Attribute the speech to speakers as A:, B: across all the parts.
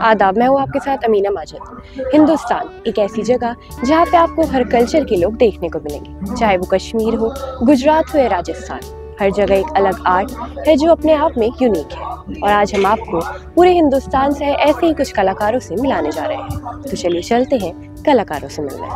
A: आदाब, मैं हूँ आपके साथ अमीना माजिद। हिंदुस्तान एक ऐसी जगह जहाँ पे आपको हर कल्चर के लोग देखने को मिलेंगे, चाहे वो कश्मीर हो, गुजरात हो या राजस्थान। हर जगह एक अलग आर्ट है जो अपने आप में यूनिक है। और आज हम आपको पूरे हिंदुस्तान से ऐसे ही कुछ कलाकारों से मिलाने जा रहे हैं। तो चलिए चलते हैं कलाकारों से मिलने।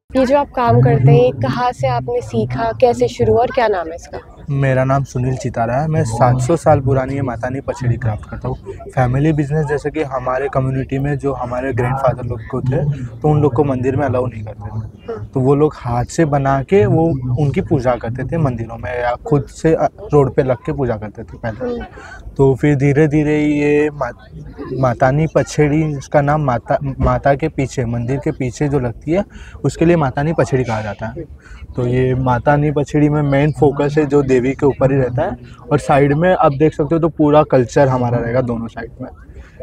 A: ये जो आप काम करते हैं, कहाँ से आपने सीखा, कैसे शुरू और क्या नाम है इसका?
B: मेरा नाम सुनील चितारा है। मैं 700 साल पुरानी ये मातानी पछड़ी क्राफ्ट करता हूँ। फैमिली बिजनेस, जैसे कि हमारे कम्युनिटी में जो हमारे ग्रैंडफादर लोग को थे, तो उन लोग को मंदिर में अलाउ नहीं करते थे, तो वो लोग हाथ से बना के वो उनकी पूजा करते थे मंदिरों में, या खुद से रोड पे लग के पूजा करते थे पहले। तो फिर धीरे धीरे ये मातानी पछड़ी, इसका नाम माता के पीछे, मंदिर के पीछे जो लगती है उसके लिए मातानी पछड़ी कहा जाता है। तो ये मातानी पछड़ी में मेन फोकस है जो देवी के ऊपर ही रहता है, और साइड में आप देख सकते हो तो पूरा कल्चर हमारा रहेगा दोनों साइड में,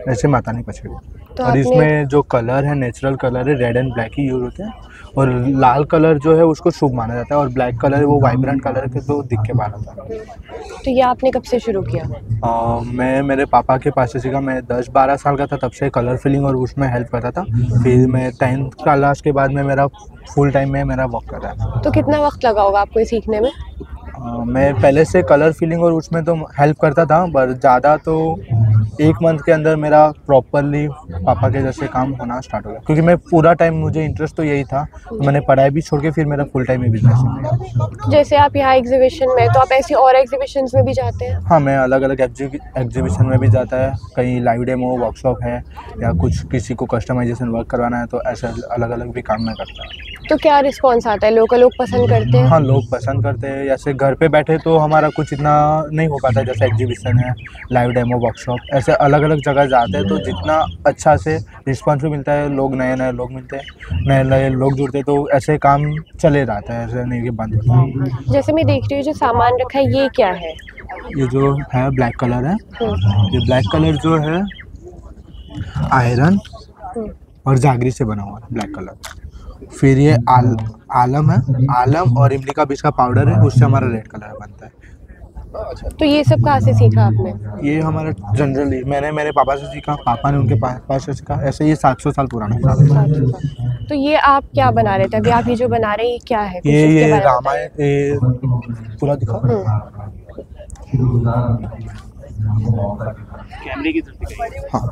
B: ऐसे मातानी पछड़ी। तो और इसमें जो कलर है, नेचुरल कलर है, red and black he use होते हैं, और लाल कलर जो है उसको शुभ माना जाता है, और ब्लैक कलर वो वाइब्रेंट कलर के तो दिख के बाहर आता है।
A: तो ये आपने कब से शुरू किया?
B: मैं मेरे पापा के पास से सीखा। मैं 10-12 साल का था तब से कलर फिलिंग और उसमें हेल्प करता था। फिर मैं 10th क्लास के बाद में मेरा फुल टाइम में मेरा वर्क कर रहा है।
A: तो कितना वक्त लगा होगा आपको ये सीखने में?
B: मैं पहले से कलर फिलिंग और उसमें तो हेल्प करता था, पर ज़्यादा तो 1 मंथ के अंदर मेरा प्रॉपरली पापा के जैसे काम होना स्टार्ट हो गया, क्योंकि मैं पूरा टाइम, मुझे इंटरेस्ट तो यही था, तो मैंने पढ़ाई भी छोड़ के फिर मेरा फुल टाइम ही बिजनेस है।
A: जैसे आप यहाँ एग्जीबिशन में, तो आप ऐसी और एग्जीबिशंस में भी जाते हैं?
B: हाँ, मैं अलग अलग एग्जीबिशन में भी जाता है। कहीं लाइव डेमो वर्कशॉप है, या कुछ किसी को कस्टमाइजेशन वर्क करवाना है, तो ऐसे अलग अलग भी काम मैं करता हूँ।
A: तो क्या रिस्पॉन्स आता है? लोग पसंद करते हैं?
B: हाँ, लोग पसंद करते हैं। जैसे घर पे बैठे तो हमारा कुछ इतना नहीं हो पाता, जैसे एग्जीबिशन है, लाइव डेमो वर्कशॉप, ऐसे अलग अलग जगह जाते हैं तो जितना अच्छा से रिस्पॉन्स भी मिलता है, लोग नए लोग मिलते हैं, नए लोग जुड़ते हैं, तो ऐसे काम चले जाता है, ऐसे नहीं कि बंद होता है।
A: जैसे मैं देख रही हूँ जो सामान रखा है, ये क्या है?
B: ये जो है ब्लैक कलर है। ये ब्लैक कलर जो है आयरन और जागरी से बना हुआ है, ब्लैक कलर। फिर ये आलम है, आलम और इमली का बीज का पाउडर है, उससे हमारा रेड कलर बनता है।
A: तो ये सब कहाँ से सीखा आपने?
B: ये हमारा जनरली मैंने मेरे पापा से सीखा, पापा ने उनके पास से सीखा, ऐसे ये 700 साल पुराना है।
A: तो ये आप क्या बना रहे थे अभी? आप ये जो बना रहे हैं, ये क्या है?
B: ये रामायण पूरा दिखा। कैमरे की तरफ, हाँ,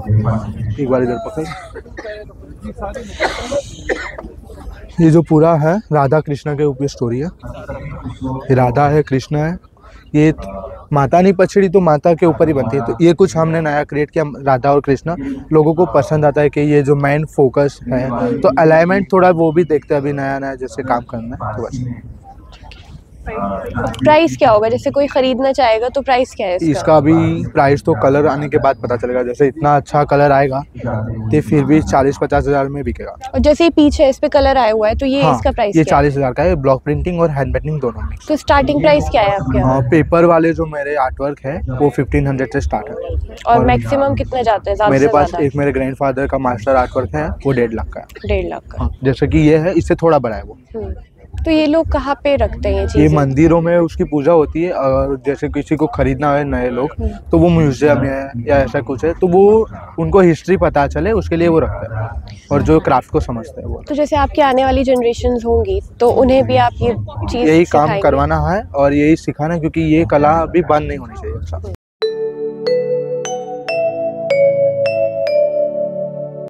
B: एक बार इधर पकड़। ये जो पूरा है राधा कृष्णा के ऊपर स्टोरी है। ये राधा है, कृष्ण है। ये मातानी पछड़ी तो माता के ऊपर ही बनती है, तो ये कुछ हमने नया क्रिएट किया, राधा और कृष्णा। लोगों को पसंद आता है कि ये जो मेन फोकस है, तो अलाइनमेंट थोड़ा वो भी देखते हैं, अभी नया जैसे काम करना है, तो बस।
A: प्राइस क्या होगा? जैसे कोई खरीदना चाहेगा तो प्राइस क्या है इसका?
B: इसका अभी प्राइस तो कलर आने के बाद पता चलेगा। जैसे इतना अच्छा कलर आएगा तो फिर भी 40-50 हज़ार में बिकेगा।
A: और जैसे पीछे इस पे कलर आया हुआ है, तो ये
B: हाँ,
A: इसका प्राइस
B: ये
A: क्या
B: 40 हज़ार का है। ब्लॉक प्रिंटिंग और हैंड पेंटिंग दोनों में।
A: तो स्टार्टिंग प्राइस क्या है आपके?
B: हाँ, पेपर वाले जो मेरे आर्ट वर्क है वो 1500 से स्टार्ट है।
A: और मैक्सिमम कितना जाता है?
B: मेरे पास एक मेरे ग्रैंडफादर का मास्टर आर्ट वर्क है, वो 1.5 लाख का है।
A: 1.5 लाख का।
B: जैसे कि ये है, इससे थोड़ा बड़ा है वो।
A: तो ये लोग कहाँ पे रखते हैं ये चीजें?
B: ये मंदिरों में उसकी पूजा होती है, और जैसे किसी को खरीदना है नए लोग, तो वो म्यूजियम में या ऐसा कुछ है, तो वो उनको हिस्ट्री पता चले उसके लिए वो रखते हैं, और जो क्राफ्ट को समझते हैं वो।
A: तो जैसे आपकी आने वाली जनरेशंस होंगी, तो उन्हें भी आप ये चीज
B: यही काम करवाना है और यही सिखाना, क्योंकि ये कला अभी बंद नहीं होनी चाहिए।